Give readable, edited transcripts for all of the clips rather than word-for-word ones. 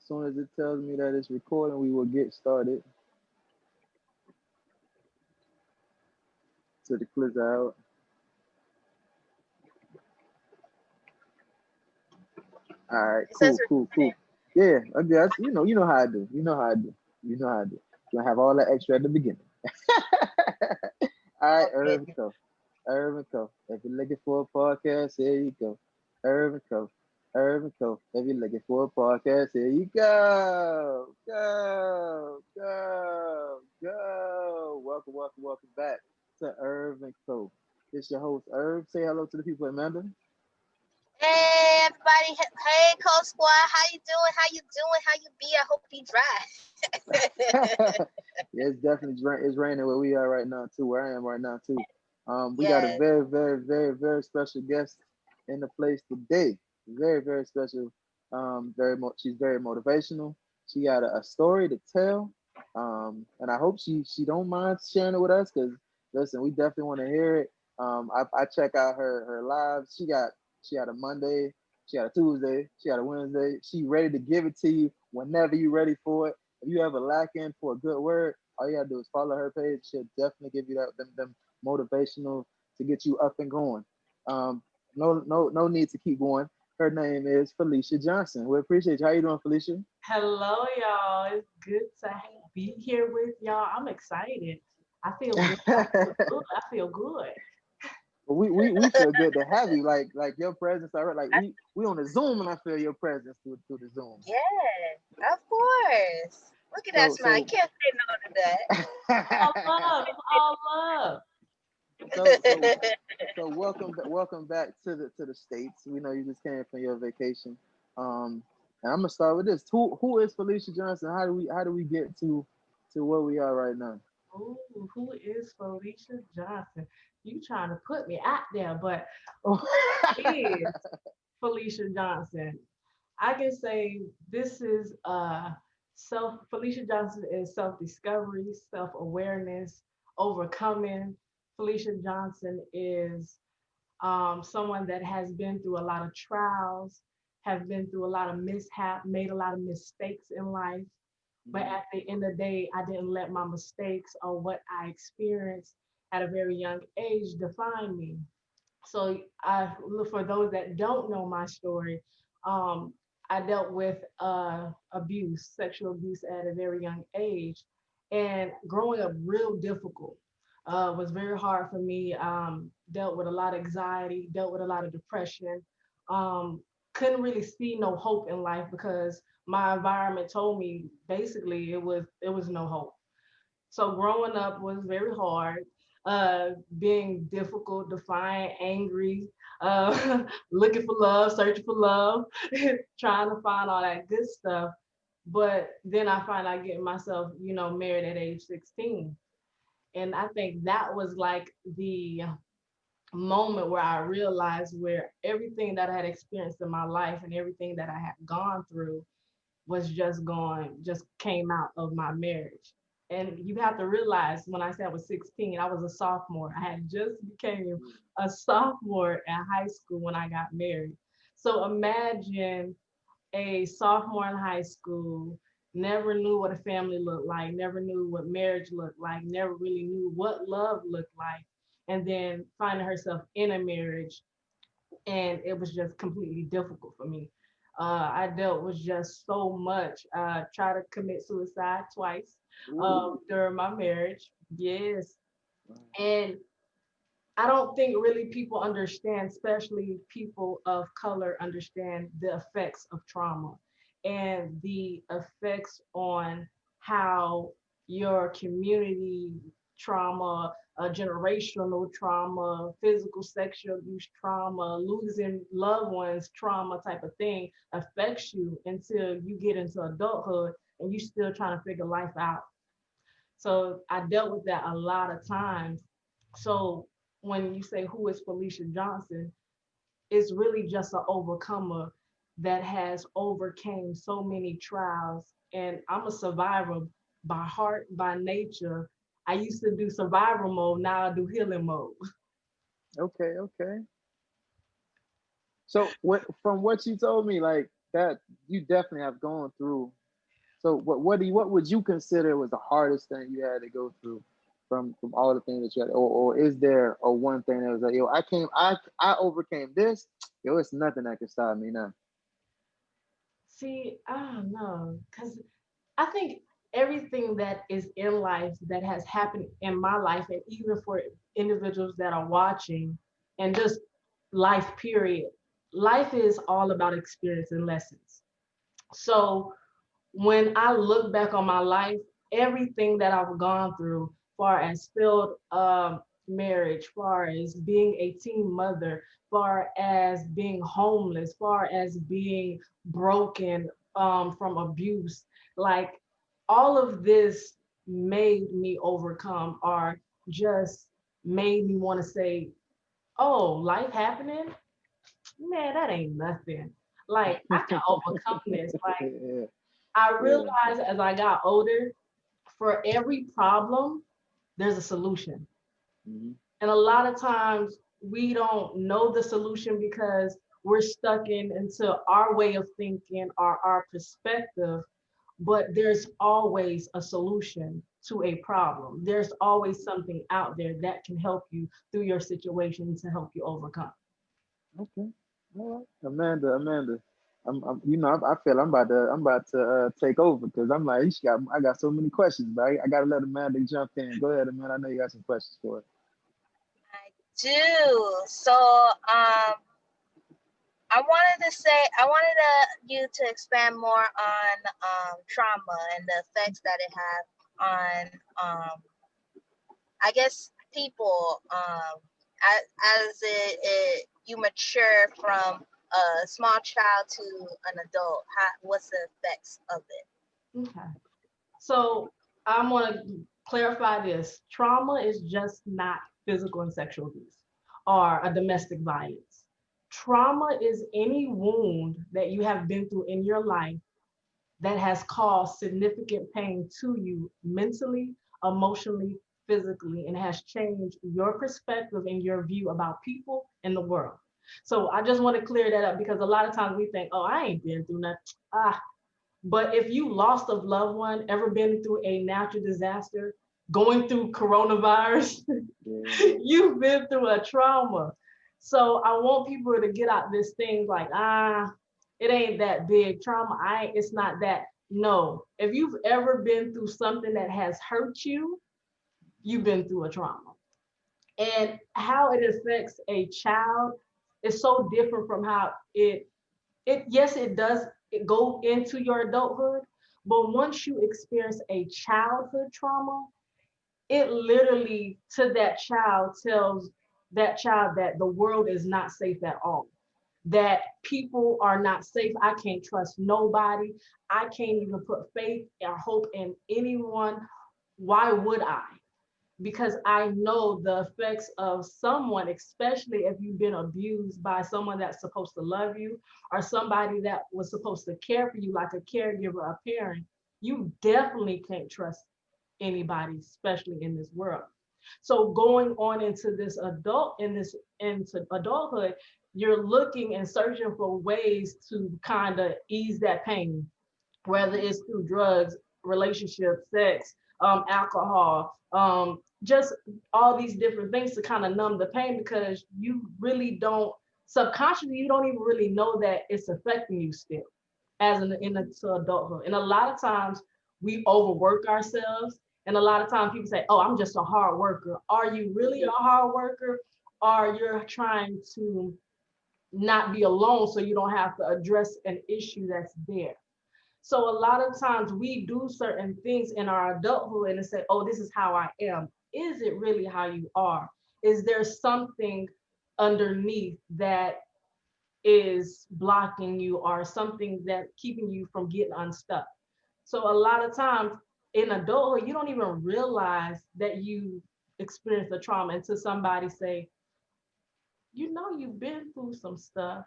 As soon as it tells me that it's recording, we will get started. To the clips out. All right, It says cool, cool, cool. Yeah, I guess you know how I do. You know how I do. You know how I do. Gonna have all that extra at the beginning. All right, recording. Irv and Co. Irv and Co. If you're looking for a podcast, here you go. Irv and Co. Irv and Co. If you're looking for a podcast, here you go. Go, go, go. Welcome, welcome, welcome back to Irv and Co. It's your host, Irv. Say hello to the people, Amanda. Hey everybody, hey Co Squad, how you doing? How you doing? How you be? I hope you dry. Yeah, it's definitely it's raining where we are right now too. Where I am right now too. We got a Yes. very, very, very, very special guest in the place today. Very, very special. She's very motivational. She got a story to tell. And I hope she don't mind sharing it with us because listen, we definitely want to hear it. I check out her lives. She had a Monday, she had a Tuesday, she had a Wednesday. She ready to give it to you whenever you ready for it. If you ever lacking for a good word, all you gotta do is follow her page. She'll definitely give you them motivational to get you up and going. Um, no need to keep going. Her name is Felisha Johnson. We appreciate you. How you doing, Felisha? Hello, y'all. It's good to be here with y'all. I'm excited. I feel good. I feel good. I feel good. we feel good to have you. Like your presence, all right. Like I- we on the Zoom, and I feel your presence through the Zoom. yeah, of course. Look at that So smile. You so can't say no to All love. It's all love. so so that. so welcome back to the states. We know you just came from your vacation. And I'm gonna start with this. Who is Felisha Johnson? How do we get to where we are right now? Ooh, who is Felicia Johnson? You trying to put me out there, but is Felicia Johnson? I can say this is Felicia Johnson is self-discovery, self-awareness, overcoming. Felicia Johnson is someone that has been through a lot of trials, have been through a lot of mishap, made a lot of mistakes in life. But Mhm. at the end of the day, I didn't let my mistakes or what I experienced at a very young age define me. So I look for those that don't know my story. Um, I dealt with abuse, sexual abuse at a very young age, and growing up real difficult. Was very hard for me. Dealt with a lot of anxiety, dealt with a lot of depression. Couldn't really see no hope in life because my environment told me basically it was no hope. So growing up was very hard, being difficult, defiant, angry, looking for love, searching for love, trying to find all that good stuff. But then I find out getting myself, married at age 16. And I think that was like the moment where I realized where everything that I had experienced in my life and everything that I had gone through was just came out of my marriage. And you have to realize when I said I was 16, I was a sophomore. I had just became a sophomore at high school when I got married. So imagine a sophomore in high school, never knew what a family looked like, never knew what marriage looked like, never really knew what love looked like, and then finding herself in a marriage, and it was just completely difficult for me. I dealt with just so much. Tried to commit suicide twice Ooh. during my marriage. Yes, and I don't think really people understand, especially people of color, understand the effects of trauma and the effects on how your community trauma, generational trauma, physical sexual abuse trauma, losing loved ones trauma type of thing affects you until you get into adulthood and you still trying to figure life out. So I dealt with that a lot of times. So when you say who is Felicia Johnson, it's really just an overcomer that has overcame so many trials. And I'm a survivor by heart, by nature. I used to do survival mode, now I do healing mode. Okay, okay. So what from what you told me, like that you definitely have gone through. So what would you consider was the hardest thing you had to go through from all the things that you had, or is there a one thing that was like, yo, I overcame this, yo, it's nothing that can stop me now. See, I don't know, because I think everything that is in life that has happened in my life, and even for individuals that are watching, and just life, period, life is all about experience and lessons. So when I look back on my life, everything that I've gone through, far as failed marriage, far as being a teen mother, far as being homeless, far as being broken from abuse, like all of this made me overcome, or just made me want to say, oh, life happening? Man, that ain't nothing. Like I can overcome this. Like Yeah, I yeah. realized as I got older, for every problem, there's a solution. Hmm. And a lot of times we don't know the solution because we're stuck into our way of thinking or our perspective, but there's always a solution to a problem. There's always something out there that can help you through your situation to help you overcome. Okay. All right. Amanda. I feel I'm about to take over because I'm like, I got so many questions, but I got to let Amanda jump in. Go ahead, Amanda. I know you got some questions for her. I do. So, I wanted you to expand more on trauma and the effects that it has on, I guess, people as you mature from a small child to an adult. What's the effects of it? Okay. So I'm going to clarify this. Trauma is just not physical and sexual abuse or a domestic violence. Trauma is any wound that you have been through in your life that has caused significant pain to you mentally, emotionally, physically, and has changed your perspective and your view about people and the world. So I just want to clear that up because a lot of times we think, oh, I ain't been through nothing. But if you lost a loved one, ever been through a natural disaster, going through coronavirus, Yeah. you've been through a trauma. So I want people to get out this thing like, it ain't that big trauma. It's not that. No, if you've ever been through something that has hurt you, you've been through a trauma. And how it affects a child is so different from how it yes, it does it go into your adulthood, but once you experience a childhood trauma, it literally to that child tells that child that the world is not safe at all, that people are not safe. I can't trust nobody. I can't even put faith or hope in anyone. Why would I? Because I know the effects of someone, especially if you've been abused by someone that's supposed to love you or somebody that was supposed to care for you, like a caregiver, a parent. You definitely can't trust anybody, especially in this world. So going on into adulthood, you're looking and searching for ways to kind of ease that pain, whether it's through drugs, relationships, sex, alcohol, just all these different things to kind of numb the pain because you really don't subconsciously you don't even really know that it's affecting you still as into adulthood. And a lot of times we overwork ourselves. And a lot of times people say, oh, I'm just a hard worker. Are you really a hard worker? Or you're trying to not be alone so you don't have to address an issue that's there. So a lot of times we do certain things in our adulthood and say, oh, this is how I am. Is it really how you are? Is there something underneath that is blocking you or something that keeping you from getting unstuck? So a lot of times in adulthood, you don't even realize that you experienced the trauma until somebody say, you know, you've been through some stuff.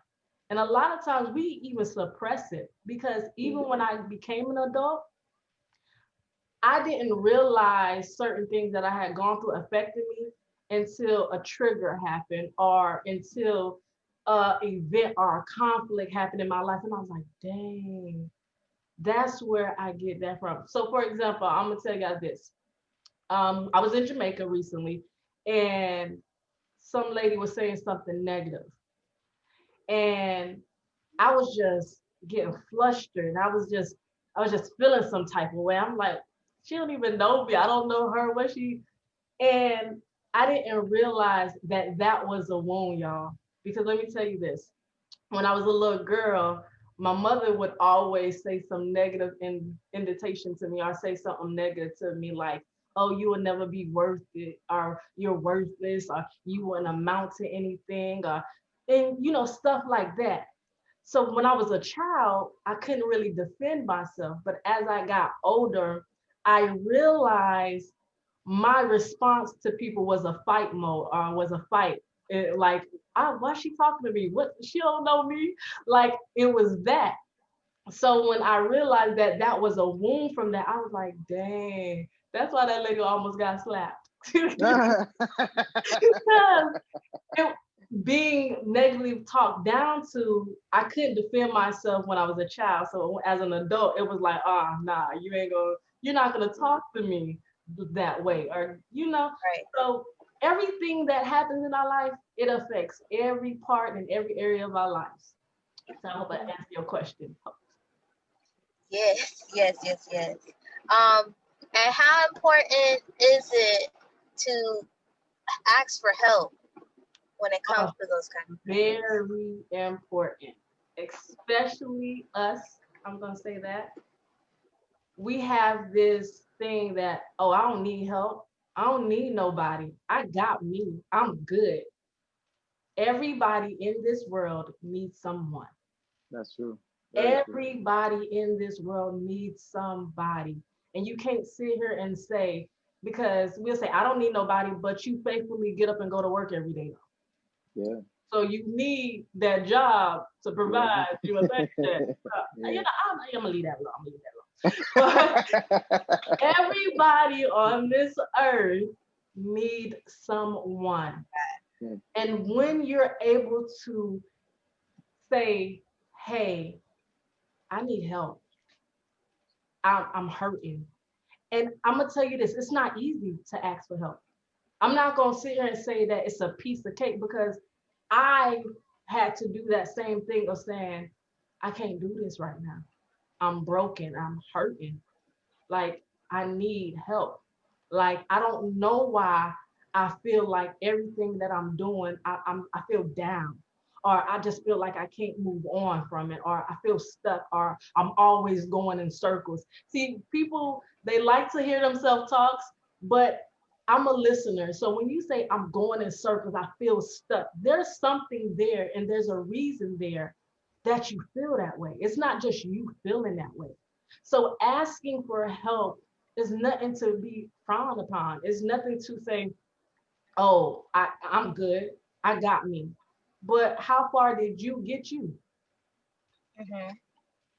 And a lot of times we even suppress it because even when I became an adult, I didn't realize certain things that I had gone through affected me until a trigger happened or until event or a conflict happened in my life, and I was like, dang, that's where I get that from. So, for example, I'm gonna tell you guys this. I was in Jamaica recently, and some lady was saying something negative, and I was just getting flustered. I was just feeling some type of way. I'm like, she don't even know me. I don't know her. What she? And I didn't realize that that was a wound, y'all. Because let me tell you this: when I was a little girl, my mother would always say some negative invitation to me, or say something negative to me, like, "Oh, you will never be worth it," or "You're worthless," or "You wouldn't amount to anything," or and stuff like that. So when I was a child, I couldn't really defend myself. But as I got older, I realized my response to people was a fight mode, or was a fight. Like, why she talking to me? What, she don't know me? Like, it was that. So when I realized that that was a wound from that, I was like, dang, that's why that lady almost got slapped. Because it, being negatively talked down to, I couldn't defend myself when I was a child. So as an adult, it was like, nah, you're not gonna talk to me that way, or Right. So everything that happens in our life, it affects every part and every area of our lives. So I hope I answered your question. Yes, yes, yes, yes. Um, and how important is it to ask for help when it comes Oh, to those kind of things? very important, especially us. I'm gonna say that we have this thing that, oh, I don't need help. I don't need nobody. I got me. I'm good. Everybody in this world needs someone. That's true. Very true. Everybody in this world needs somebody. And you can't sit here and say, because we'll say, I don't need nobody, but you faithfully get up and go to work every day. Yeah. So you need that job to Yeah. provide you a paycheck. Yeah. I'm gonna leave that alone. I'm gonna leave that alone. But everybody on this earth need someone. Yeah. And when you're able to say, hey, I need help. I'm hurting. And I'm gonna tell you this, it's not easy to ask for help. I'm not gonna sit here and say that it's a piece of cake, because I had to do that same thing of saying, I can't do this right now. I'm broken. I'm hurting. Like, I need help. Like, I don't know why I feel like everything that I'm doing, I feel down, or I just feel like I can't move on from it, or I feel stuck, or I'm always going in circles. See, people, they like to hear themselves talk, but I'm a listener. So when you say I'm going in circles, I feel stuck, there's something there, and there's a reason there that you feel that way. It's not just you feeling that way. So asking for help is nothing to be frowned upon. It's nothing to say, oh, I'm good. I got me. But how far did you get you? Mm-hmm. And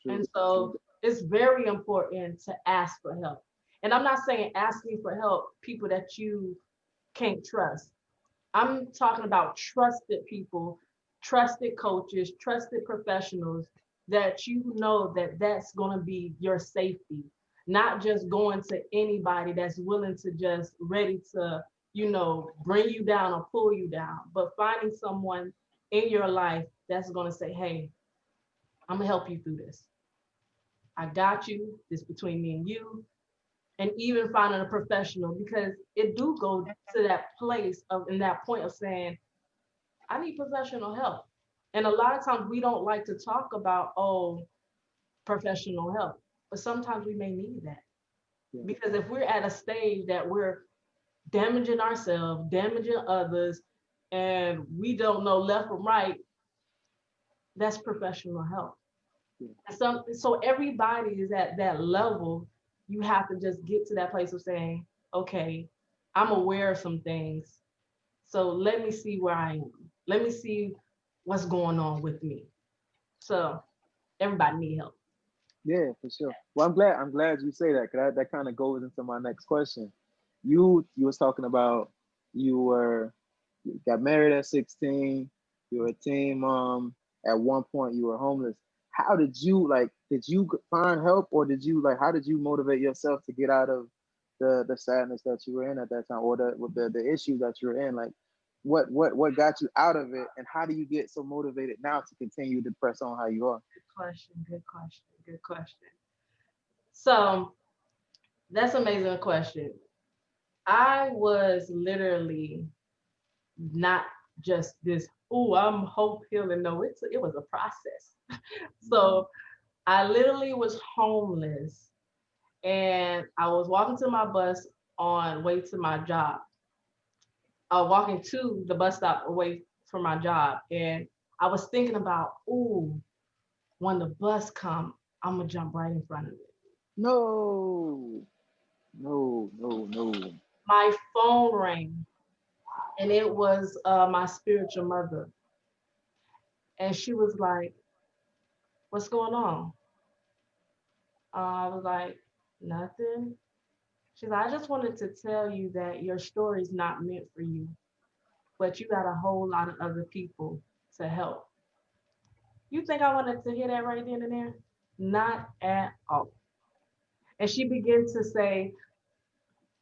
True. True. so it's very important to ask for help. And I'm not saying asking for help, people that you can't trust. I'm talking about trusted people, trusted coaches, trusted professionals, that you know that that's going to be your safety, not just going to anybody that's willing to just ready to, bring you down or pull you down, but finding someone in your life that's going to say, hey, I'm going to help you through this. I got you. This between me and you. And even finding a professional, because it do go to that place of, in that point of saying, I need professional help. And a lot of times we don't like to talk about, oh, professional help, but sometimes we may need that. Yeah. Because if we're at a stage that we're damaging ourselves, damaging others, and we don't know left from right, that's professional help. Yeah. And so everybody is at that level. You have to just get to that place of saying, okay, I'm aware of some things. So let me see where I am. Let me see what's going on with me. So everybody need help. Yeah, for sure. Well, I'm glad you say that, because that kind of goes into my next question. You was talking about, you got married at 16, You're a team mom. At one point, you were homeless. How did you like? Did you find help, or did you like? How did you motivate yourself to get out of the sadness that you were in at that time, or the issue that you were in? Like, what got you out of it, and how do you get so motivated now to continue to press on how you are? Good question. Good question. Good question. So that's an amazing question. I was literally not just this, oh, I'm hope healing. No, it was a process. Mhm. So I literally was homeless and I was walking to my bus on way to my job. Walking to the bus stop away from my job. And I was thinking about, ooh, when the bus come, I'm gonna jump right in front of it. No, no, no, no. My phone rang and it was my spiritual mother. And she was like, what's going on? I was like, nothing. She's like, I just wanted to tell you that your story is not meant for you, but you got a whole lot of other people to help. You think I wanted to hear that right then and there? Not at all. And she began to say,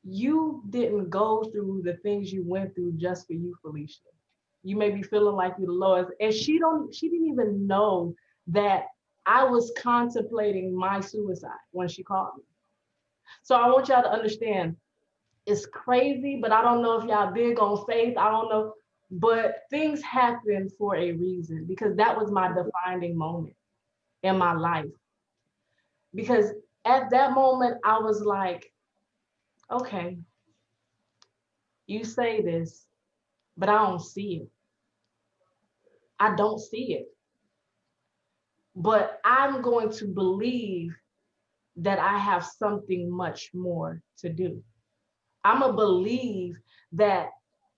you didn't go through the things you went through just for you, Felisha. You may be feeling like you're the lowest. And she didn't even know that I was contemplating my suicide when she called me. So I want y'all to understand it's crazy, but I don't know if y'all big on faith. I don't know. But things happen for a reason because that was my defining moment in my life. Because at that moment, I was like, okay, you say this, but I don't see it. I don't see it. But I'm going to believe that I have something much more to do. I'm going to believe that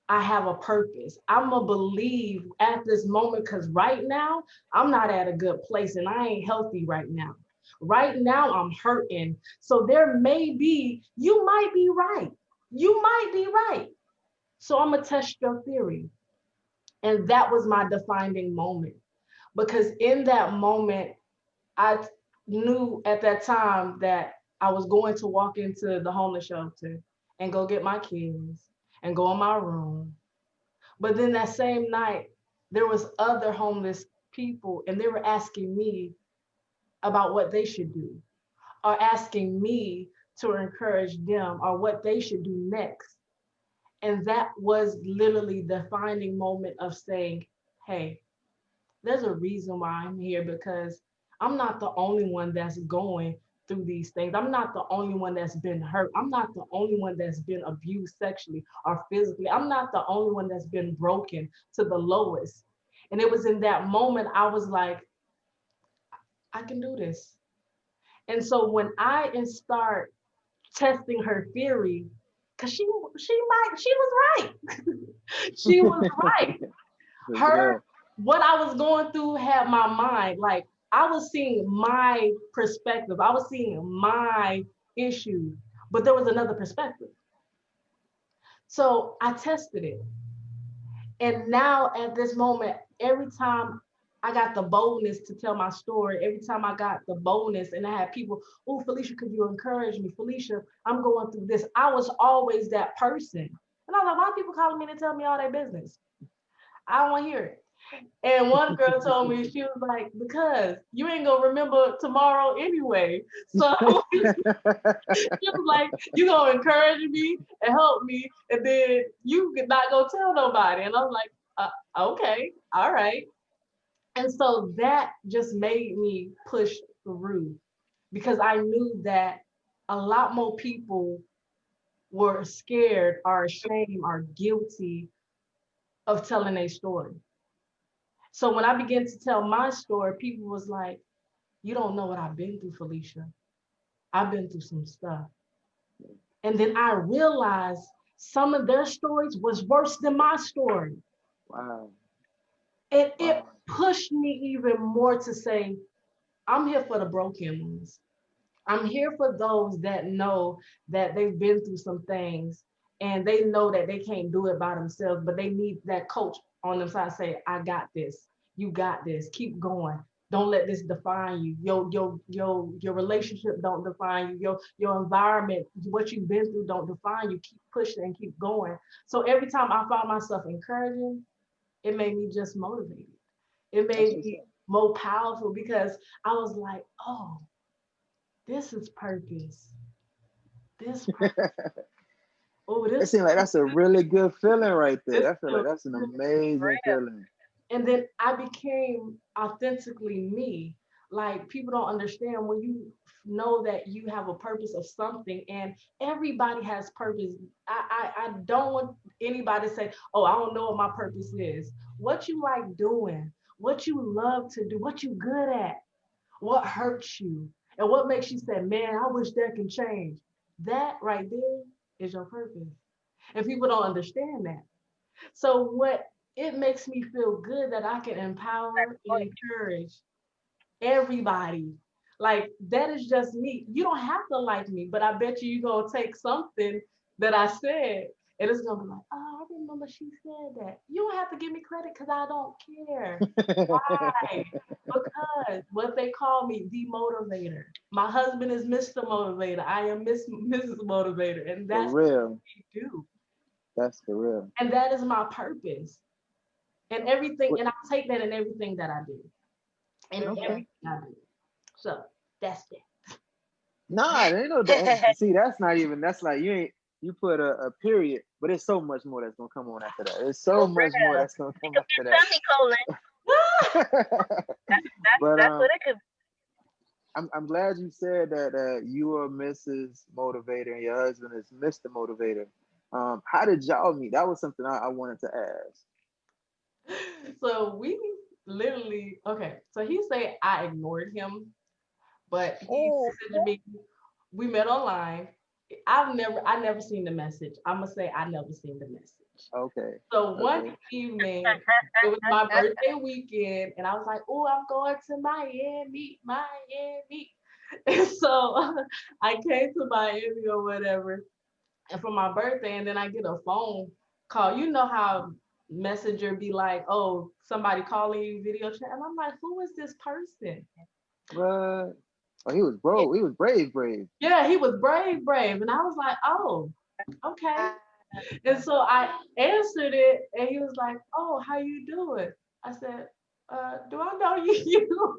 I have a purpose. I'm going to believe at this moment because right now, I'm not at a good place and I ain't healthy right now. Right now, I'm hurting. So there may be, you might be right. You might be right. So I'm going to test your theory. And that was my defining moment because in that moment, I knew at that time that I was going to walk into the homeless shelter and go get my kids and go in my room. But then that same night, there was other homeless people and they were asking me about what they should do or asking me to encourage them or what they should do next. And that was literally the defining moment of saying, hey, there's a reason why I'm here because I'm not the only one that's going through these things. I'm not the only one that's been hurt. I'm not the only one that's been abused sexually or physically. I'm not the only one that's been broken to the lowest. And it was in that moment I was like, I can do this. And so when I start testing her theory, because she was right. She was right. For Her sure. what I was going through had my mind like I was seeing my perspective. I was seeing my issues, but there was another perspective. So I tested it. And now at this moment, every time I got the boldness to tell my story, every time I got the boldness and I had people, oh, Felisha, could you encourage me? Felisha, I'm going through this. I was always that person. And I was like, why are people calling me to tell me all their business? I don't want to hear it. And one girl told me, she was like, because you ain't gonna remember tomorrow anyway. So she was like, you gonna encourage me and help me, and then you not gonna tell nobody. And I was like, okay, all right. And so that just made me push through because I knew that a lot more people were scared or ashamed or guilty of telling a story. So when I began to tell my story, people was like, you don't know what I've been through, Felisha. I've been through some stuff. And then I realized some of their stories was worse than my story. Wow. And it Wow. pushed me even more to say, I'm here for the broken ones. I'm here for those that know that they've been through some things and they know that they can't do it by themselves, but they need that coach on them side say, I got this. You got this. Keep going. Don't let this define you. Your relationship don't define you. Your environment, what you've been through don't define you. Keep pushing and keep going. So every time I found myself encouraging, it made me just motivated. It That's made what's me up. more powerful because I was like, oh, this is purpose. This purpose. Oh, It this seems like that's a really good feeling right this there. I feel like feels that's an good. amazing feeling. And then I became authentically me. Like people don't understand when you know that you have a purpose of something, and everybody has purpose. I don't want anybody to say, oh, I don't know what my purpose is. What you like doing, what you love to do, what you good at, what hurts you, and what makes you say, man, I wish that can change. That right there is your purpose. And people don't understand that. So what it makes me feel good that I can empower and encourage everybody. Like that is just me. You don't have to like me, but I bet you're gonna take something that I said and it's gonna be like, oh, I remember she said that. You don't have to give me credit because I don't care. Why? Because what they call me, the motivator. My husband is Mr. Motivator. I am Mrs. Motivator, and For that's what real. we do. That's for real. And that is my purpose. And everything, What- and I take that in everything that I do. In Okay. everything I do. So that's it. Nah, there ain't no that. See, that's not even. That's like you ain't. You put a period, but there's so much more that's gonna come on after that. There's so For much more real. that's gonna It come could be after a semicolon. that. But That's what it could I'm glad you said that you are Mrs. Motivator and your husband is Mr. Motivator. How did y'all meet? That was something I wanted to ask. So we literally, okay. So he said I ignored him, but be. he Oh, messaged me. We met online. I never seen the message. I'm gonna say I never seen the message. Okay, So one okay. evening, it was my birthday weekend, and I was like, "Oh, I'm going to Miami, Miami." And so I came to Miami or whatever, and for my birthday, and then I get a phone call. You know how Messenger be like, "Oh, somebody calling you video chat," and I'm like, "Who is this person?" What? Oh, he was bro. He was brave, brave. Yeah, he was brave, brave, and I was like, "Oh, okay." And so I answered it, and he was like, "Oh, how you doing?" I said, "Do I know you?"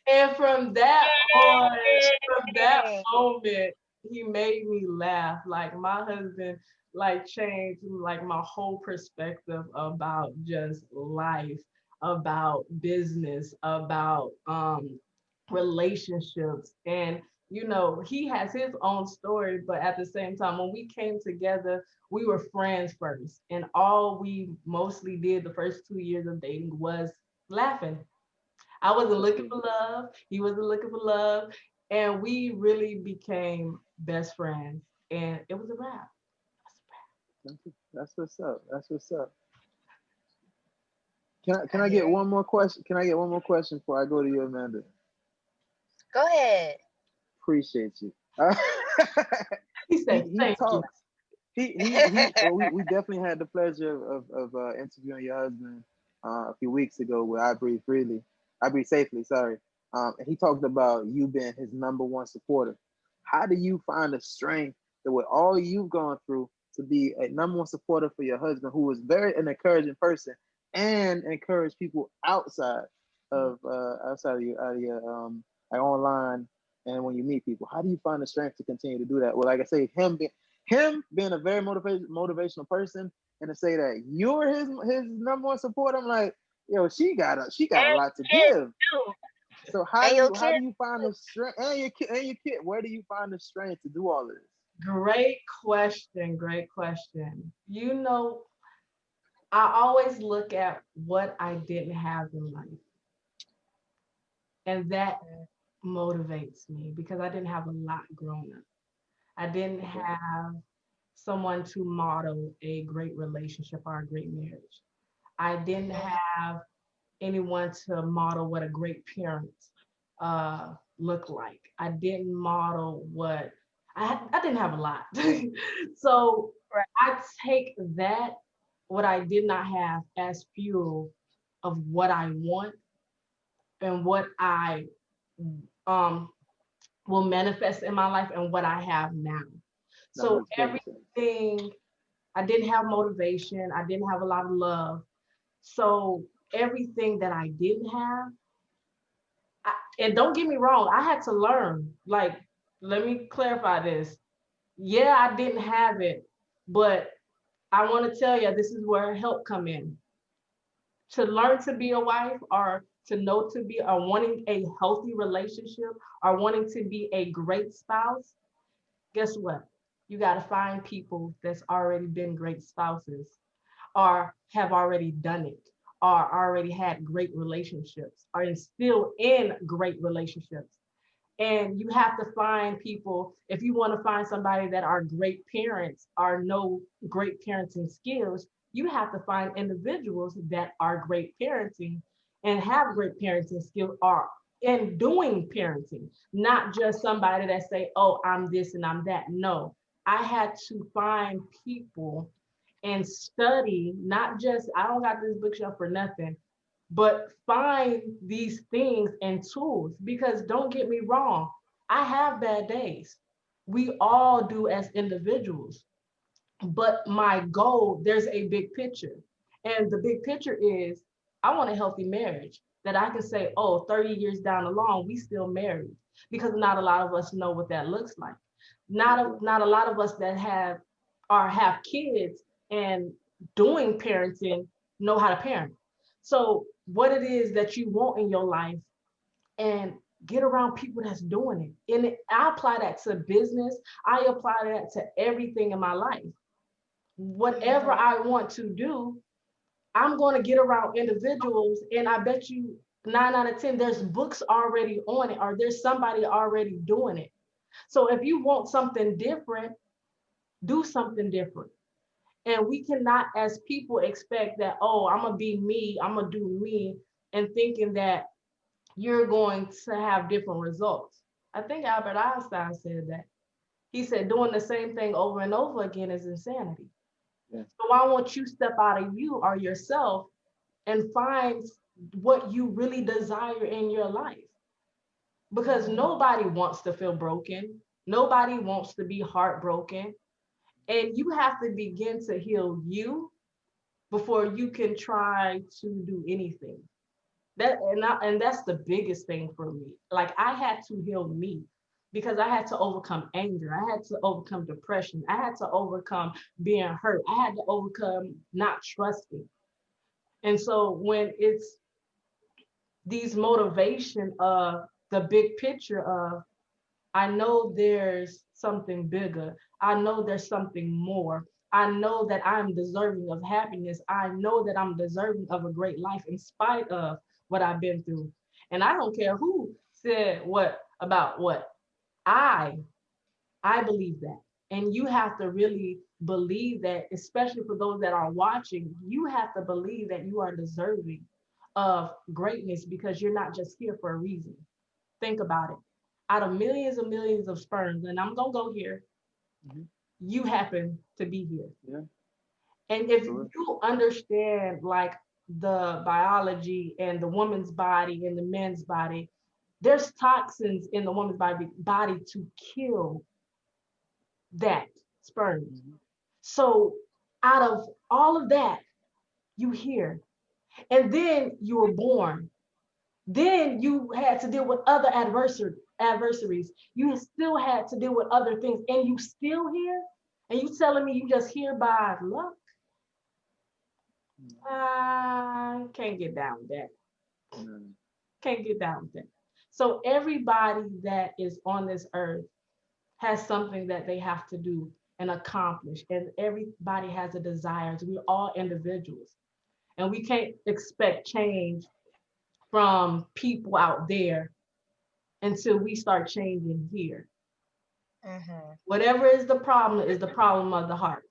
And from that Yay. moment, he made me laugh. Like my husband, like changed like my whole perspective about just life, about business, about relationships, and he has his own story. But at the same time, when we came together, we were friends first, and all we mostly did the first 2 years of dating was laughing. I wasn't That's looking good. for love. He wasn't looking for love. And we really became best friends. And it was a wrap. That's what's up. That's what's up. Can I I get hear you. one more question? Can I get one more question before I go to you, Amanda? Go ahead. Appreciate you. He he said, he thank you. talks. He. Well, we definitely had the pleasure of interviewing your husband a few weeks ago with I Breathe Freely, I Breathe Safely. Sorry. And he talked about you being his number one supporter. How do you find the strength that with all you've gone through to be a number one supporter for your husband, who is very an encouraging person and encourage people outside of you out of your like online and when you meet people? How do you find the strength to continue to do that? Well, like I say, him being a very motivational person, and to say that you're his number one support, I'm like, yo, she got a And lot to kids give. too. So how And do your you how do kids you find too. the strength and your kid? Where do you find the strength to do all of this? Great question. Great question. I always look at what I didn't have in life, and that motivates me because I didn't have a lot growing up. I didn't Okay. have someone to model a great relationship or a great marriage. I didn't Mhm. have anyone to model what a great parent look like. I didn't model what I didn't have a lot. So Right. I take that what I did not have as fuel of what I want and what I um will manifest in my life and what I have now. That So makes perfect sense. everything, I didn't have motivation, I didn't have a lot of love. So everything that I didn't have, and don't get me wrong, I had to learn. Like, let me clarify this. Yeah, I didn't have it, but I want to tell you, this is where help come in. To learn to be a wife, or to know to be, or wanting a healthy relationship, or wanting to be a great spouse, guess what? You got to find people that's already been great spouses, or have already done it, or already had great relationships, or is still in great relationships. And you have to find people, if you want to find somebody that are great parents or know great parenting skills, you have to find individuals that are great parenting and have great parenting skills, are in doing parenting, not just somebody that say, oh, I'm this and I'm that. No, I had to find people and study, not just, I don't got this bookshelf for nothing, but find these things and tools. Because don't get me wrong, I have bad days. We all do as individuals. But my goal, there's a big picture. And the big picture is I want a healthy marriage that I can say, oh, 30 years down the line, we still married. Because not a lot of us know what that looks like. Not a lot of us that have kids and doing parenting know how to parent. So what it is that you want in your life, and get around people that's doing it. And I apply that to business. I apply that to everything in my life. Whatever I want to do, I'm going to get around individuals, and I bet you 9 out of 10, there's books already on it, or there's somebody already doing it. So if you want something different, do something different. And we cannot, as people, expect that, oh, I'm going to be me, I'm going to do me, and thinking that you're going to have different results. I think Albert Einstein said that. He said doing the same thing over and over again is insanity. Yeah. So why won't you step out of you or yourself and find what you really desire in your life? Because nobody wants to feel broken. Nobody wants to be heartbroken. And you have to begin to heal you before you can try to do anything. And that's the biggest thing for me. Like, I had to heal me because I had to overcome anger. I had to overcome depression. I had to overcome being hurt. I had to overcome not trusting. And so when it's these motivation of the big picture of, I know there's something bigger. I know there's something more. I know that I'm deserving of happiness. I know that I'm deserving of a great life in spite of what I've been through. And I don't care who said what about what. I I believe that. And you have to really believe that, especially for those that are watching, you have to believe that you are deserving of greatness, because you're not just here for a reason. Think about it. Out of millions and millions of sperms, and I'm going to go here, Mm-hmm. you happen to be here. Yeah. And if Correct. you understand like the biology and the woman's body and the men's body, there's toxins in the woman's body to kill that sperm. Mm-hmm. So out of all of that, you hear, and then you were born. Then you had to deal with other adversaries. You still had to deal with other things, and you still here. And you telling me you just here by luck? I can't get down with that. Mm-hmm. Can't get down with that. So everybody that is on this earth has something that they have to do and accomplish, and everybody has a desire. We're all individuals, and we can't expect change from people out there until we start changing here. Mm-hmm. Whatever is the problem of the heart.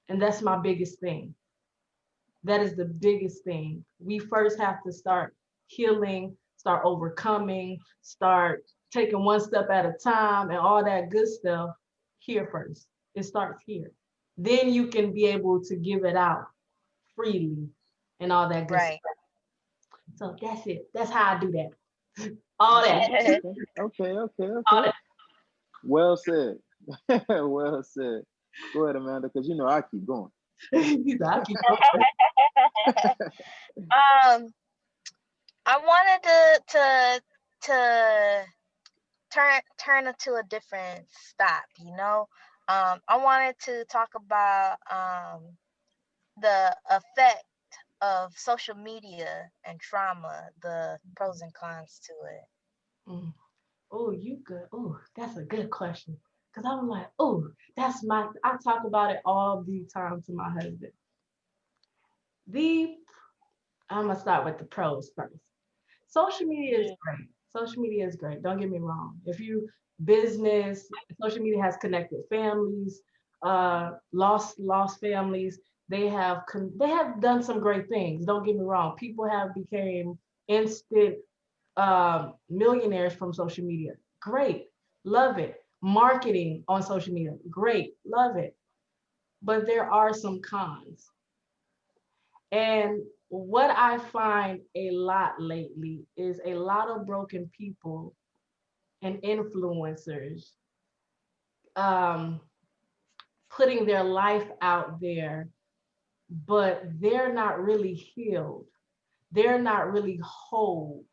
And that's my biggest thing. That is the biggest thing. We first have to start healing, start overcoming, start taking one step at a time, and all that good stuff here first. It starts here. Then you can be able to give it out freely and all that good stuff. Right. So that's it. That's how I do that. All that. Okay. All that. Well said. Well said. Go ahead, Amanda, because you know I keep going. He's like, I keep going. um, I wanted to turn it to a different stop. I wanted to talk about the effect of social media and trauma, the pros and cons to it. Mm. Oh, you good. Oh, that's a good question. Cause I'm like, oh, I talk about it all the time to my husband. The I'm gonna start with the pros first. Social media is great. Social media is great. Don't get me wrong. If you business, social media has connected families, lost families. They have done some great things. Don't get me wrong. People have became instant millionaires from social media. Great, love it. Marketing on social media. Great, love it. But there are some cons. And what I find a lot lately is a lot of broken people and influencers um, putting their life out there, but they're not really healed. They're not really whole.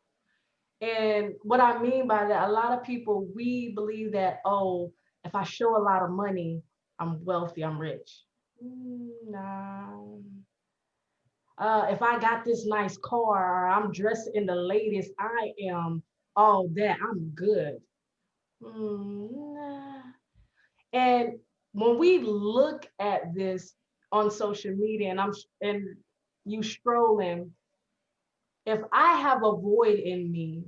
And what I mean by that, a lot of people, we believe that, oh, if I show a lot of money, I'm wealthy, I'm rich. Nah. If I got this nice car, or I'm dressed in the latest, I am all that, I'm good. Nah. And when we look at this on social media, and you strolling, if I have a void in me,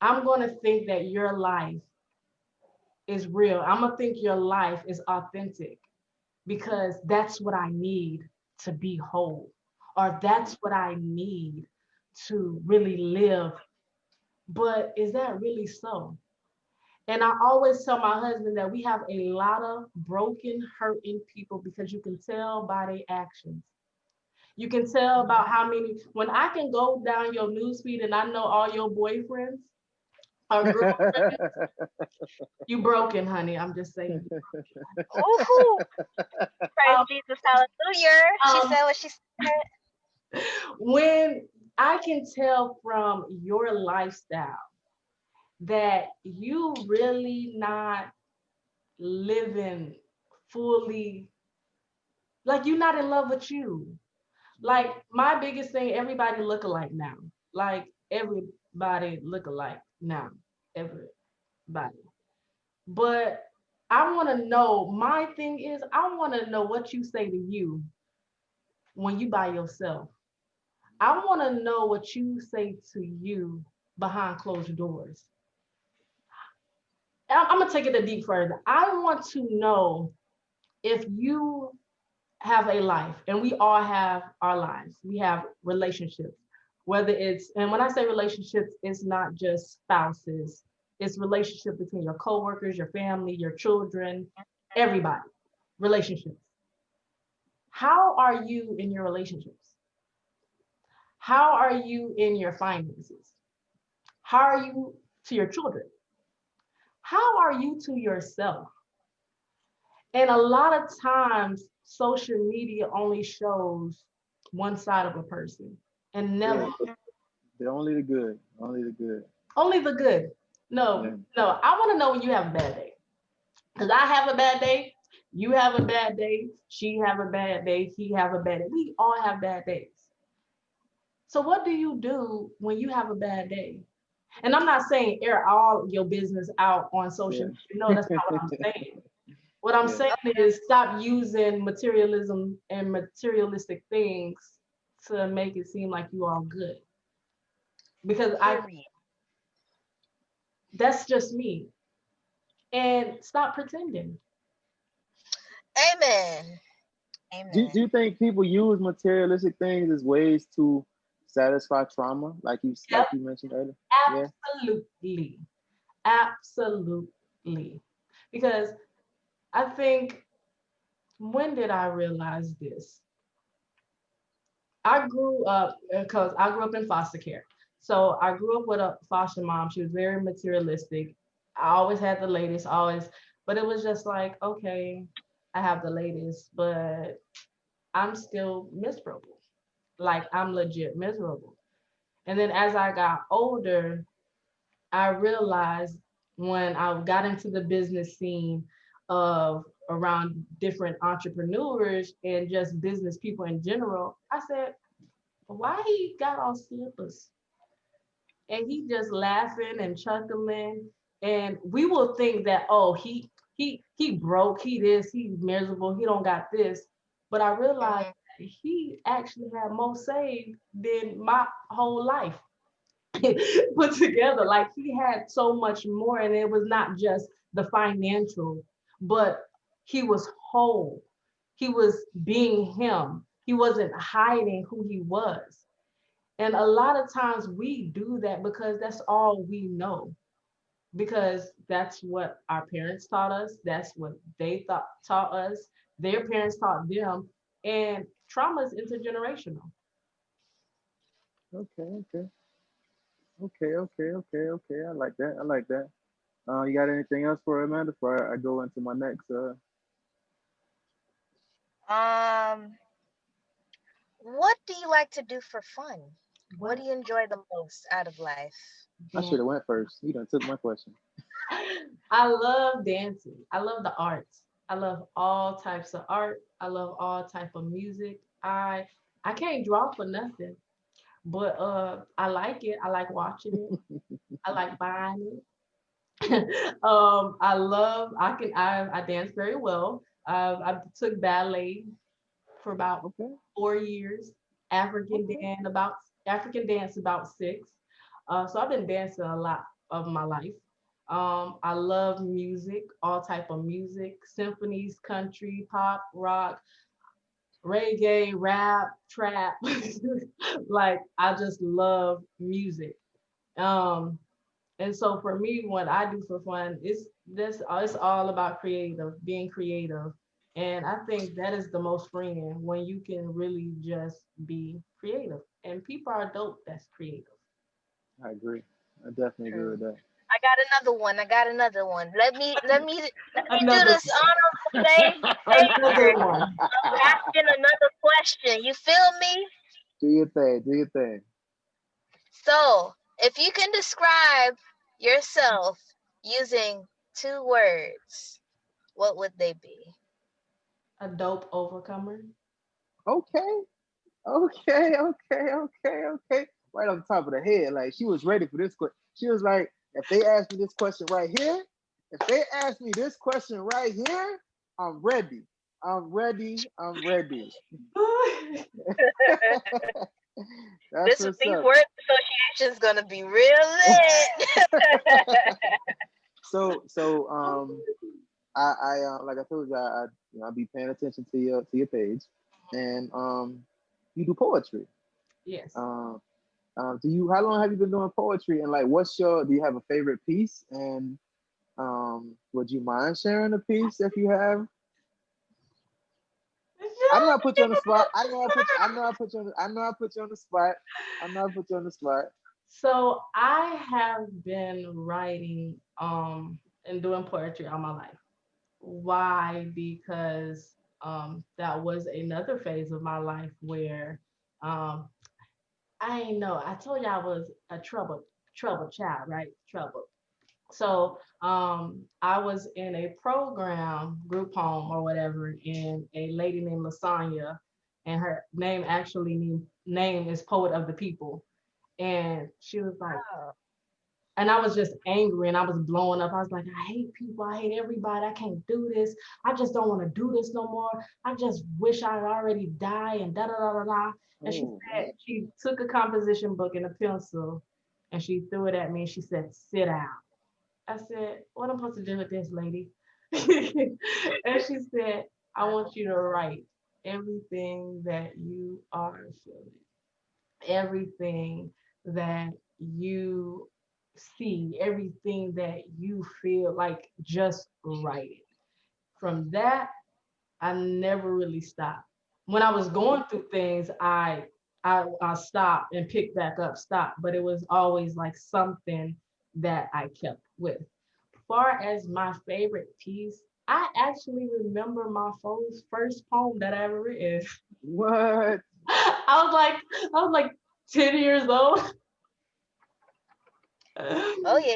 I'm going to think that your life is real. I'm going to think your life is authentic because that's what I need to be whole, or that's what I need to really live. But is that really so? And I always tell my husband that we have a lot of broken, hurting people because you can tell by their actions. You can tell about how many, when I can go down your newsfeed and I know all your boyfriends or girlfriends, you broken, honey. I'm just saying. Ooh, praise Um, Jesus, hallelujah. She um, said what she said. when I can tell from your lifestyle that you really not living fully, like you're not in love with you. Like my biggest thing, everybody look alike now. Like everybody look alike now. Everybody. But I want to know, my thing is, I want to know what you say to you when you by yourself. I want to know what you say to you behind closed doors. I'm going to take it a deep further. I want to know if you have a life, and we all have our lives. We have relationships, whether it's, and when I say relationships, it's not just spouses, it's relationship between your coworkers, your family, your children, everybody, relationships. How are you in your relationships? How are you in your finances? How are you to your children? How are you to yourself? And a lot of times, social media only shows one side of a person and never Yeah, they're only the good. Only the good. only the good. Yeah. No, I want to know when you have a bad day. Because I have a bad day, you have a bad day, she have a bad day, he have a bad day. We all have bad days. So what do you do when you have a bad day? And I'm not saying air all your business out on social Yeah. media. No, that's not what I'm saying. What I'm Yeah. saying is stop using materialism and materialistic things to make it seem like you are good. Because Period. that's just me. And stop pretending. Amen. Do Amen. you think people use materialistic things as ways to satisfy trauma, Yep, like you mentioned earlier? Yeah. absolutely. Absolutely. Because I think, when did I realize this? I grew up because I grew up in foster care. So I grew up with a foster mom. She was very materialistic. I always had the latest, always, but it was just like, okay, I have the latest, but I'm still miserable. Like I'm legit miserable. And then as I got older, I realized when I got into the business scene of around different entrepreneurs and just business people in general, I said, why he got all slippers? And he just laughing and chuckling. And we will think that, oh, he broke, he this, he's miserable, he don't got this. But I realized Mhm. he actually had more saved than my whole life put together. Like he had so much more, and it was not just the financial, but he was whole. He was being him. He wasn't hiding who he was. And a lot of times we do that because that's all we know. Because that's what our parents taught us. That's what they taught us. Their parents taught them. And trauma is intergenerational. Okay, okay, okay. I like that. I like that. You got anything else for Amanda before I go into my next? Um, what do you like to do for fun? What What do you enjoy the most out of life? I should dance? have went first. You done took my question. I love dancing. I love the arts. I love all types of art. I love all type of music. I can't draw for nothing, but I like it. I like watching it. I like buying it. I dance very well. I took ballet for about Okay, 4 years. okay. African dance about six. So I've been dancing a lot of my life. I love music, all type of music, symphonies, country, pop, rock, reggae, rap, trap. Like I just love music. Um, and so for me, what I do for fun is this. It's all about being creative, and I think that is the most freeing when you can really just be creative. And people are dope. That's creative. I agree. I definitely agree True. with that. I got another one. I got another one. Let me do Another this honorable favor another one. of asking another question. You feel me? Do your thing. Do your thing. So, if you can describe yourself using two words, what would they be? A dope overcomer. Okay. Okay. Right on top of the head. Like she was ready for this question. She was like, if they ask me this question right here, if they ask me this question right here, I'm ready. I'm ready. I'm ready. That's what's These up. word associations gonna be real lit. So I like I told you, I be paying attention to your page, and you do poetry. Yes. Um, do you? How long have you been doing poetry? And like, what's your? Do you have a favorite piece? And would you mind sharing a piece if you have? I know I put you on the spot. I know I put you. I know I put you on. I know I put you on the spot. I know I put you on the spot. So I have been writing and doing poetry all my life. Why? Because that was another phase of my life where um I ain't know. I told you I was a troubled child, right? Trouble. So I was in a program, group home or whatever, and a lady named Lasagna, and her name is Poet of the People. And she was like, Oh, and I was just angry and I was blowing up. I was like, I hate people. I hate everybody. I can't do this. I just don't want to do this no more. I just wish I'd already died and da da da da da. And she Oh said, man. she took a composition book and a pencil and she threw it at me and she said, sit down. I said, what am I supposed to do with this, lady? And she said, I want you to write everything that you are feeling, everything that you see, everything that you feel, like just write it. From that, I never really stopped. When I was going through things, I I stop and pick back up, stop. But it was always like something that I kept with. Far as my favorite piece, I actually remember my first poem that I ever written. What? I was like 10 years old. Oh yeah.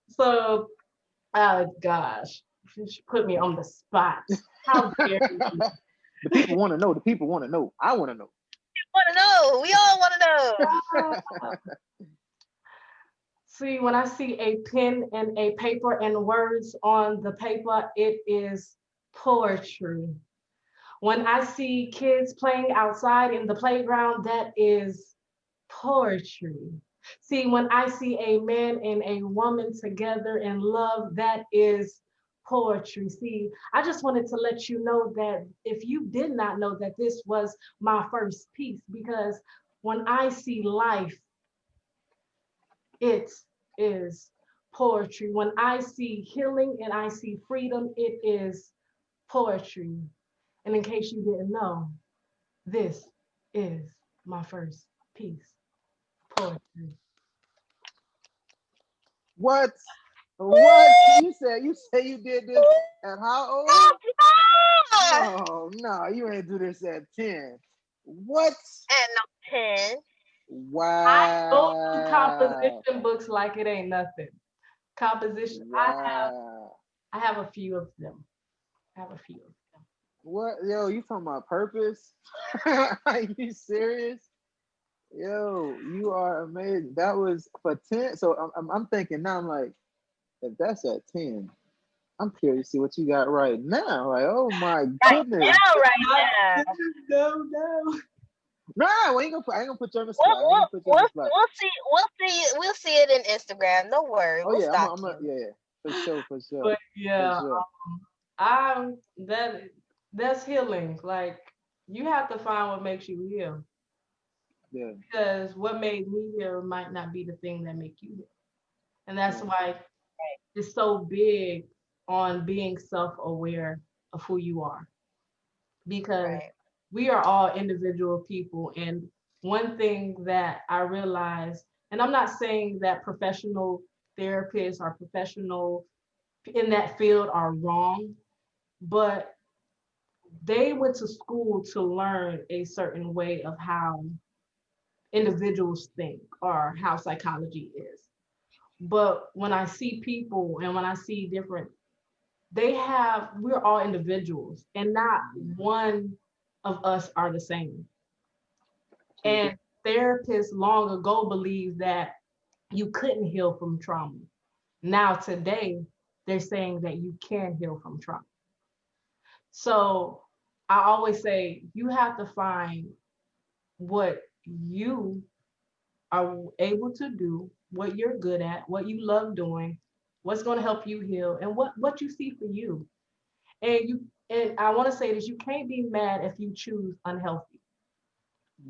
So, oh gosh, she put me on the spot. How dare you? The people want to know. The people want to know. I want to know. Want to know? We all want to know. See, when I see a pen and a paper and words on the paper, it is poetry. When I see kids playing outside in the playground, that is poetry. See, when I see a man and a woman together in love, that is poetry. See, I just wanted to let you know that if you did not know that this was my first piece, because when I see life, it is poetry. When I see healing and I see freedom, it is poetry. And in case you didn't know, this is my first piece, poetry. What? What? You say you did this at how old? Ah! Oh no, you ain't do this at 10. What? And no 10. I go through Wow. composition books like it ain't nothing. Composition, Wow. I have a few of them. I have a few of them. What? Yo, you talking about purpose? Are you serious? Yo, you are amazing. That was for 10. So I'm thinking now, I'm like, if that's at 10, I'm curious to see what you got right now. Like, oh my Right goodness. now, right now. No. No, I ain't gonna put you on the spot. I ain't gonna put you on the spot. We'll see it in Instagram. Don't worry, Oh we'll yeah, stalk yeah, you. yeah, But for yeah, sure. I'm that's healing. Like you have to find what makes you heal. Yeah, Because what made me heal might not be the thing that make you heal. And that's yeah, why it's so big on being self-aware of who you are. Because Right. we are all individual people. And one thing that I realized, and I'm not saying that professional therapists or professional in that field are wrong, but they went to school to learn a certain way of how individuals think or how psychology is. But when I see people and when I see different, we're all individuals and not one of us are the same. true. And therapists long ago believed that you couldn't heal from trauma. Now, today, they're saying that you can heal from trauma. So I always say you have to find what you are able to do, what you're good at, what you love doing, what's going to help you heal, and what you see for you. And I want to say this: you can't be mad if you choose unhealthy.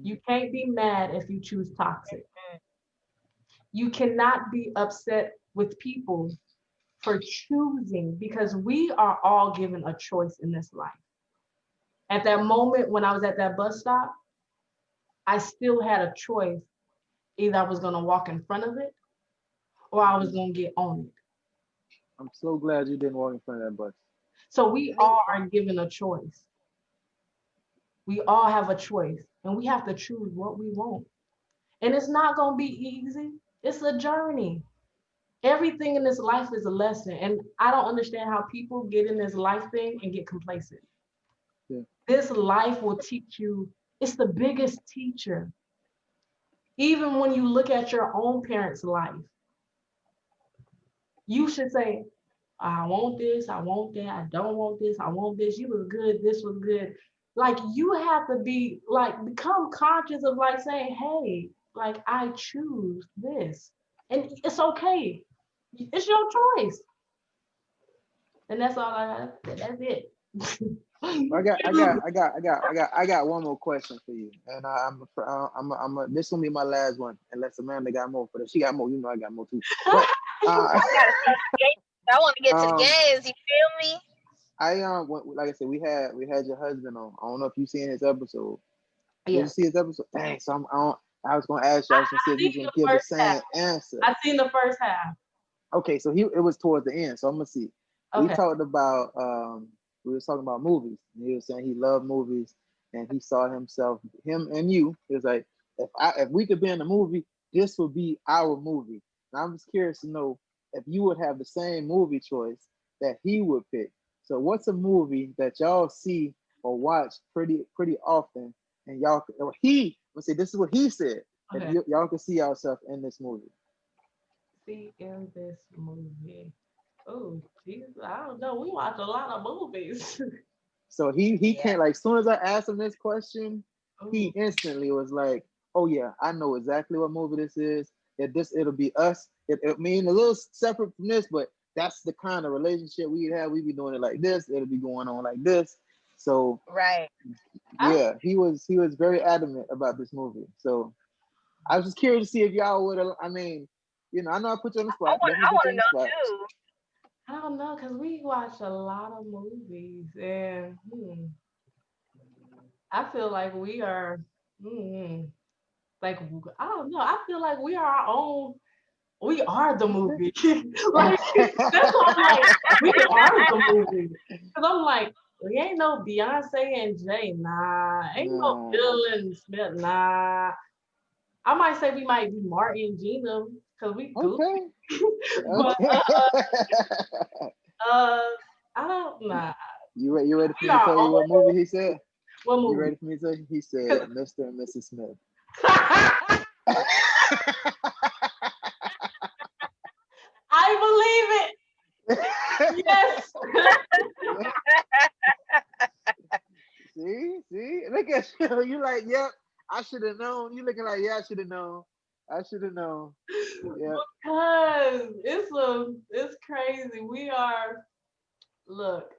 You can't be mad if you choose toxic. You cannot be upset with people for choosing because we are all given a choice in this life. At that moment when I was at that bus stop, I still had a choice. Either I was going to walk in front of it or I was going to get on it. I'm so glad you didn't walk in front of that bus. So we Me, all are given a choice. We all have a choice and we have to choose what we want. And it's not going to be easy. It's a journey. Everything in this life is a lesson. And I don't understand how people get in this life thing and get complacent. Yeah. This life will teach you, it's the biggest teacher. Even when you look at your own parents' life, you should say, I want this, I want that, I don't want this, I want this, you was good, this was good. Like you have to be like become conscious of like saying, hey, like I choose this. And it's okay. It's your choice. And that's all I got. That's it. I got one more question for you, and this gonna be my last one, unless Amanda got more for this. She got more, you know, I got more too. But I gotta see the game. I want to get to the um, games. You feel me? like I said, we had your husband on. I don't know if you seen his episode, Did you Yes. see his episode? Dang, so I was gonna ask you. I was gonna see if I you did was see gonna the give the first half. same answer. I seen the first half. Okay, so it was towards the end. So I'm gonna see. We Okay. talked about we was talking about movies. And he was saying he loved movies and he saw him and you. He was like, if we could be in a movie, this would be our movie. And I'm just curious to know if you would have the same movie choice that he would pick. So what's a movie that y'all see or watch pretty often, and let's say this is what he said, that Okay. y'all can see yourself in this movie. See in this movie. Oh, Jesus, I don't know. We watch a lot of movies. So he Yeah. can't, like, as soon as I asked him this question, he Oh, instantly was like, "Oh yeah, I know exactly what movie this is. It'll be us. It mean a little separate from this, but that's the kind of relationship we have. We be doing it like this. It'll be going on like this." So Right. I yeah, he was very adamant about this movie. So I was just curious to see if y'all would have. I mean, I know I put you on the spot. Definitely I put want you to on the know spot. too. I don't know because we watch a lot of movies, and I feel like we are. Hmm, like I don't know. I feel like we are our own. We are the movie. Like that's why I'm like, we are the movie. Cause I'm like, we ain't no Beyonce and Jay, nah. Ain't no Nah. Dylan Smith, nah. I might say we might be Martin and Gina, cause we goofy. Okay. But Okay. uh, I don't nah. You ready for We me to are tell you what old. movie he said? What You movie? ready for me to tell you? He said 'Cause- Mr. and Mrs. Smith. I believe it. Yes. See, look at you. You like, yep, I should have known. You looking like, yeah, I should have known. I should have known. Yep, Because it's crazy. We are look,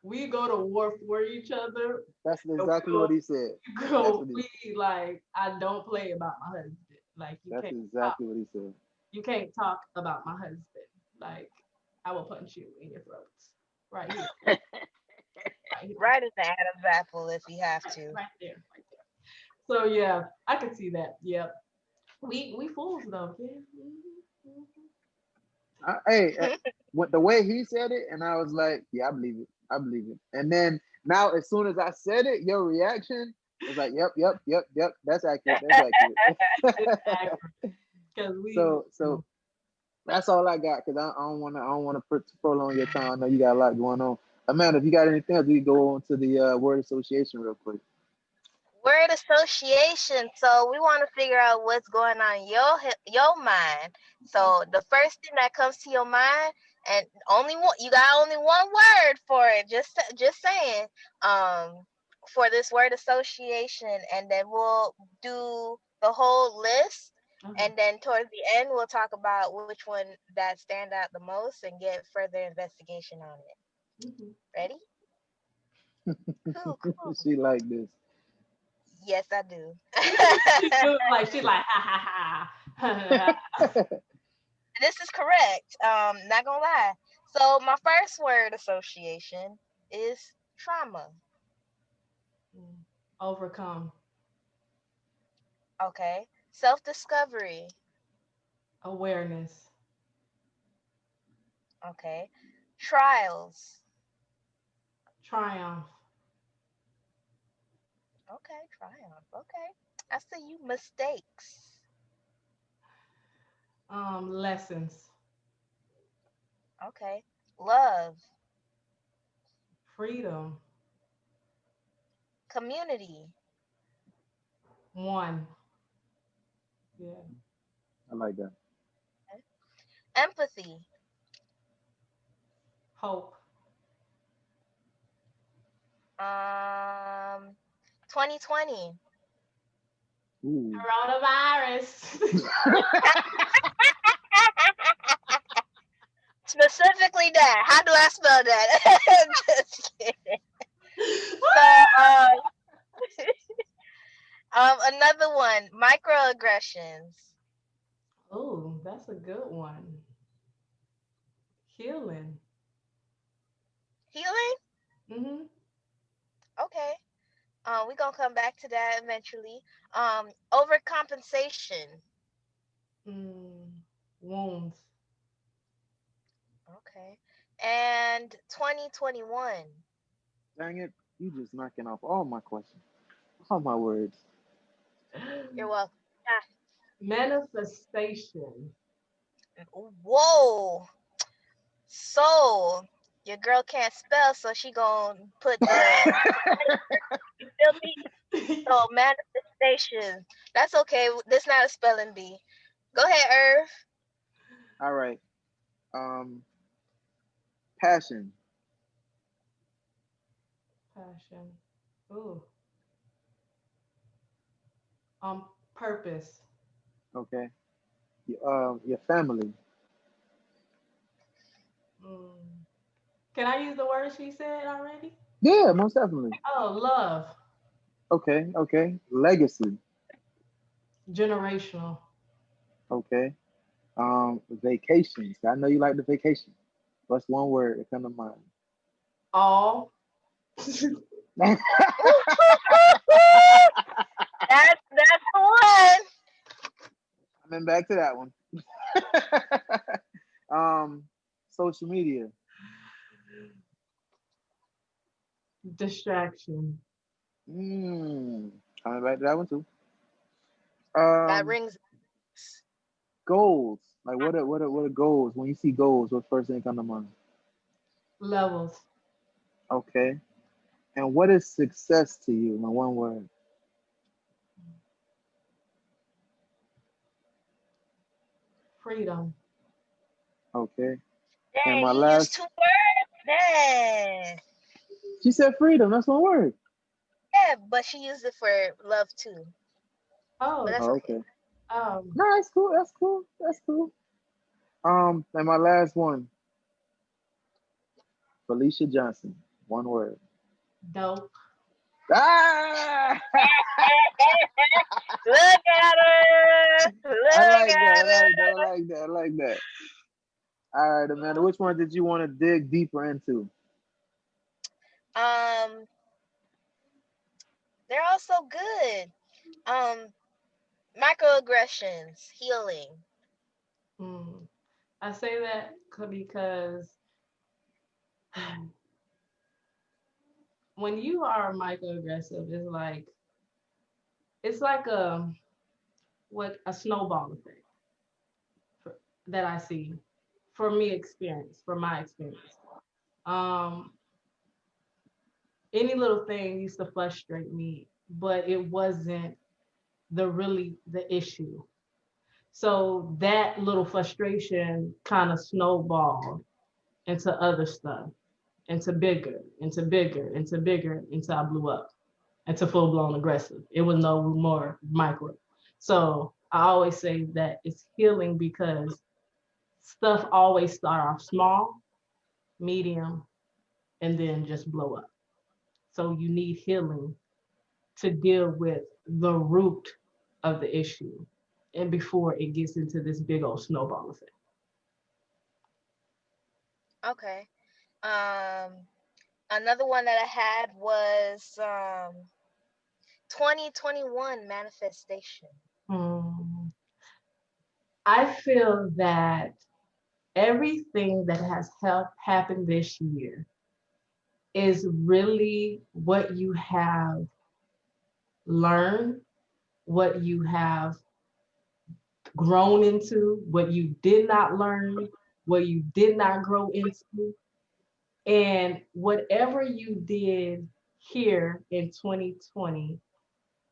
we go to war for each other. that's And we exactly go, what he said. That's go what he. we like I don't play about my husband. Like That's exactly what he said. you can't talk about my husband. Like I will punch you in your throat. Right here. Right here. Right as the Adam's apple if you have to. Right there. Right there. So yeah, I can see that. Yep. We fools though. Yeah. Hey, with the way he said it, and I was like, yeah, I believe it. I believe it. And then now, as soon as I said it, your reaction was like, yep, yep, yep, yep. That's accurate. That's accurate. Because So that's all I got because I don't want to prolong your time. I know you got a lot going on. Amanda, if you got anything else, we can go on to the word association real quick. Word association. So we want to figure out what's going on in your mind. So the first thing that comes to your mind, and only one, you got only one word for it. Just saying. For this word association, and then we'll do the whole list, okay. and then towards the end we'll talk about which one that stand out the most and get further investigation on it. Mhm. Ready? Cool, cool. She like this. Yes, I do. She do like she like ha ha ha. This is correct. Not gonna lie. So my first word association is trauma. Overcome. Okay. Self-discovery. Awareness. Okay. Trials. Triumph. Okay, triumph. Okay. I see you. Mistakes. Lessons. Okay. Love. Freedom. Community. One. Yeah. I like that. Okay. Empathy. Hope. Um 2020. Ooh. Coronavirus. Specifically that. How do I spell that? Just kidding. So another one, microaggressions. Oh, that's a good one. Healing. Healing? Mm-hmm. Okay. We're gonna come back to that eventually. Overcompensation. Mm, wounds. Okay. And 2021. Dang it, you just knocking off all my questions, all my words. You're welcome. Manifestation. Ah, whoa. So your girl can't spell, so she gonna put the filthy. So manifestation. That's okay. This not a spelling bee. Go ahead, Irv. All right. Um, passion. Passion. Ooh. Purpose. Okay. Your family. Mm. Can I use the word she said already? Yeah, most definitely. Oh, love. Okay. Okay. Legacy. Generational. Okay. Vacations. I know you like the vacation. What's one word that come to mind? All. That's the one. Coming back to that one. um, social media. Distraction. Mm, coming back to that one too. That Um, rings. goals. Like what are goals? When you see goals, what first thing come to mind? Levels. Okay. And what is success to you in one word? Freedom. Okay. And Dang, my you used last, two words. Dang. she said freedom. That's one word. Yeah, but she used it for love too. But Oh, that's Oh, okay. okay. um, No, that's cool. That's cool. That's cool. And my last one, Felisha Johnson. One word. dope. Ah! Look at her. I Look like that. I at like that. I her. like that. I like that. All right, Amanda. Which one did you want to dig deeper into? Um, they're also good. Um, microaggressions, healing. Mm. I say that because when you are microaggressive, it's like a snowball effect that I see from my experience. Um, any little thing used to frustrate me, but it wasn't the issue. So that little frustration kind of snowballed into other stuff, into bigger, until I blew up, into full blown aggressive. It was no more micro. So I always say that it's healing because stuff always start off small, medium, and then just blow up. So you need healing to deal with the root of the issue and before it gets into this big old snowball effect. Okay. Um, another one that I had was 2021 manifestation. Hmm. I feel that everything that has helped happen this year is really what you have learned, what you have grown into, what you did not learn, what you did not grow into. And whatever you did here in 2020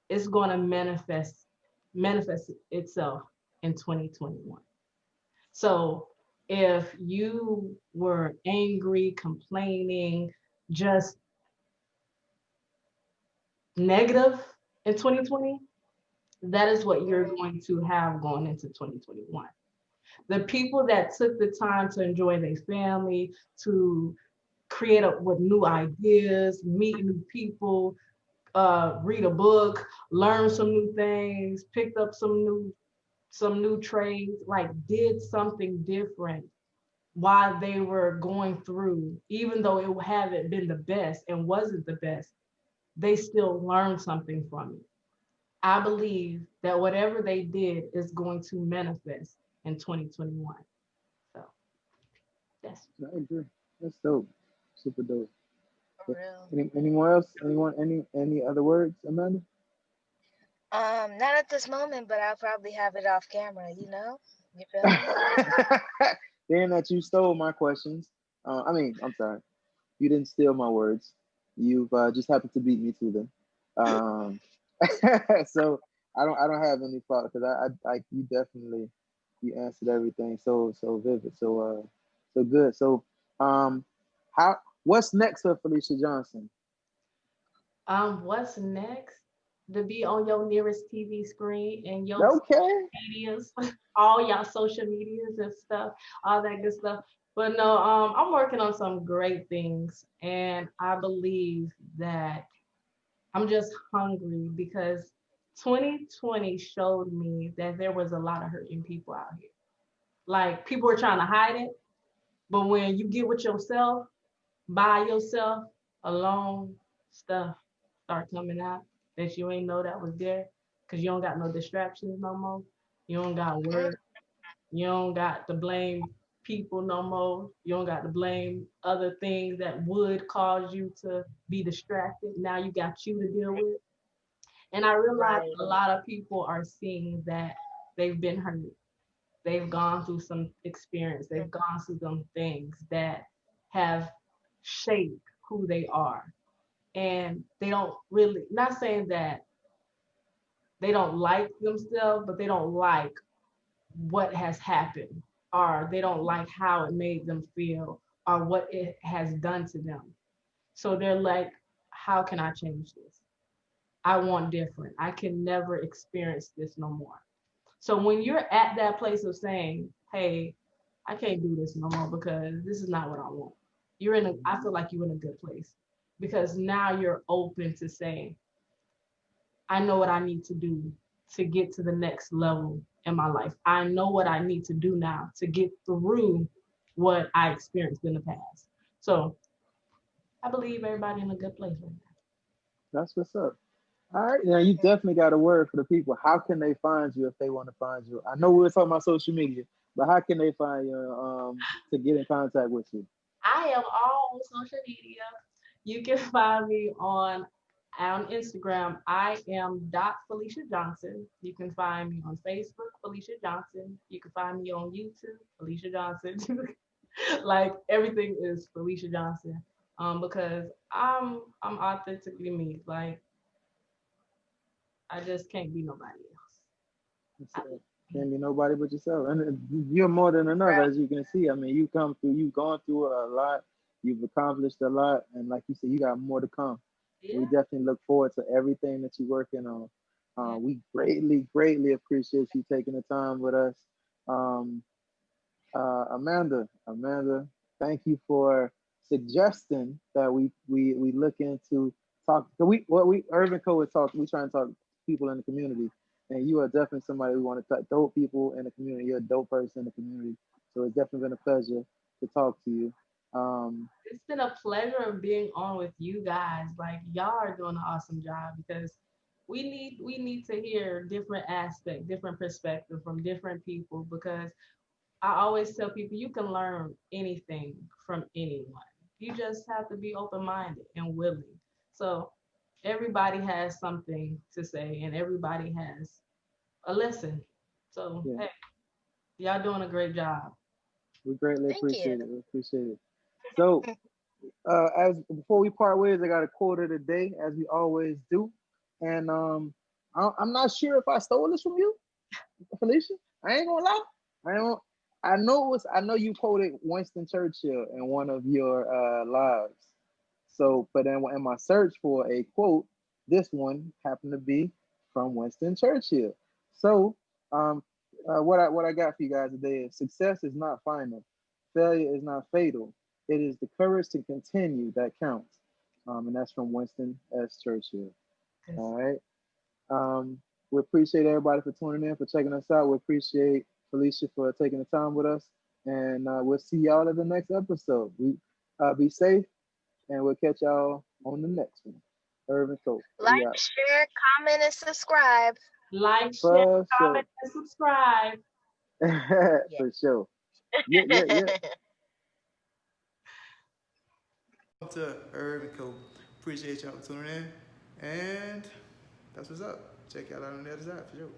is going to manifest itself in 2021. So if you were angry, complaining, just negative in 2020, that is what you're going to have going into 2021. The people that took the time to enjoy their family, to create up with new ideas, meet new people, read a book, learn some new things, picked up some new trades, like did something different while they were going through, even though it haven't been the best and wasn't the best, they still learn something from it. I believe that whatever they did is going to manifest in 2021. So that's I agree. That's dope. Super dope. For real. Anyone else? Anyone? Any other words, Amanda? Not at this moment, but I'll probably have it off camera, you know? You feel me? Being that you stole my questions, I'm sorry, you didn't steal my words. You've just happened to beat me to them. Um, so I don't have any fault because you definitely you answered everything so vivid so good. So um, how what's next for Felisha Johnson? what's next? To be on your nearest TV screen and your Okay. medias, all y'all social medias and stuff, all that good stuff. But no, I'm working on some great things, and I believe that I'm just hungry because 2020 showed me that there was a lot of hurting people out here. Like people are trying to hide it, but when you get with yourself, by yourself, alone, stuff start coming out that you ain't know that was there because you don't got no distractions no more. You don't got Mm-hmm. work. You don't got to blame people no more. You don't got to blame other things that would cause you to be distracted. Now you got you to deal with. And I realize Right. a lot of people are seeing that they've been hurt. They've gone through some experience. They've gone through some things that have shaped who they are. And they don't really, not saying that they don't like themselves, but they don't like what has happened, or they don't like how it made them feel, or what it has done to them. So they're like, how can I change this? I want different. I can never experience this no more. So when you're at that place of saying, hey, I can't do this no more because this is not what I want, I feel like you're in a good place because now you're open to saying, I know what I need to do to get to the next level in my life. I know what I need to do now to get through what I experienced in the past. So I believe everybody in a good place right That's what's up. All right, now you definitely got a word for the people. How can they find you if they want to find you? I know we were talking about social media, but how can they find you to get in contact with you? now. I am all on social media. You can find me on Instagram. I am dot Felisha Johnson. You can find me on Facebook, Felisha Johnson. You can find me on YouTube, Felisha Johnson. Like everything is Felisha Johnson. Because I'm authentically me. Like I just can't be nobody It's, else. can't be nobody but yourself, and you're more than enough, Right. as you can see. I mean, you've gone through a lot, you've accomplished a lot, and like you said, you got more to come. We Yeah, definitely look forward to everything that you're working on. yeah. We greatly appreciate you taking the time with us. Um, Amanda, thank you for suggesting that we look into talk. We Irv and Co would talk. We try and talk to people in the community, and you are definitely somebody we want to talk. Dope people in the community. You're a dope person in the community, so it's definitely been a pleasure to talk to you. Um, It's been a pleasure of being on with you guys. Like y'all are doing an awesome job because we need to hear different aspects, different perspective from different people because I always tell people you can learn anything from anyone. You just have to be open minded and willing. So everybody has something to say and everybody has a lesson. So yeah, hey, y'all doing a great job. we greatly Thank appreciate you. it. We appreciate it. So, as before we part ways, I got a quote of the day, as we always do, and I'm not sure if I stole this from you, Felicia. I ain't gonna lie. I don't. I know you quoted Winston Churchill in one of your lives. So, but then in my search for a quote, this one happened to be from Winston Churchill. So, um, what I got for you guys today is success is not final, failure is not fatal. It is the courage to continue that counts. And that's from Winston S. Churchill. 'Cause All right. Um, we appreciate everybody for tuning in, for checking us out. We appreciate Felicia for taking the time with us. And we'll see y'all in the next episode. We Be safe, and we'll catch y'all on the next one. Irv and Co. We Like, out. share, comment, and subscribe. Like, share, For sure. comment, and subscribe. Yeah. For sure. Yeah, yeah, yeah. To Irv and Co. Appreciate y'all for tuning in. And that's what's up. Check y'all out on the other side for sure.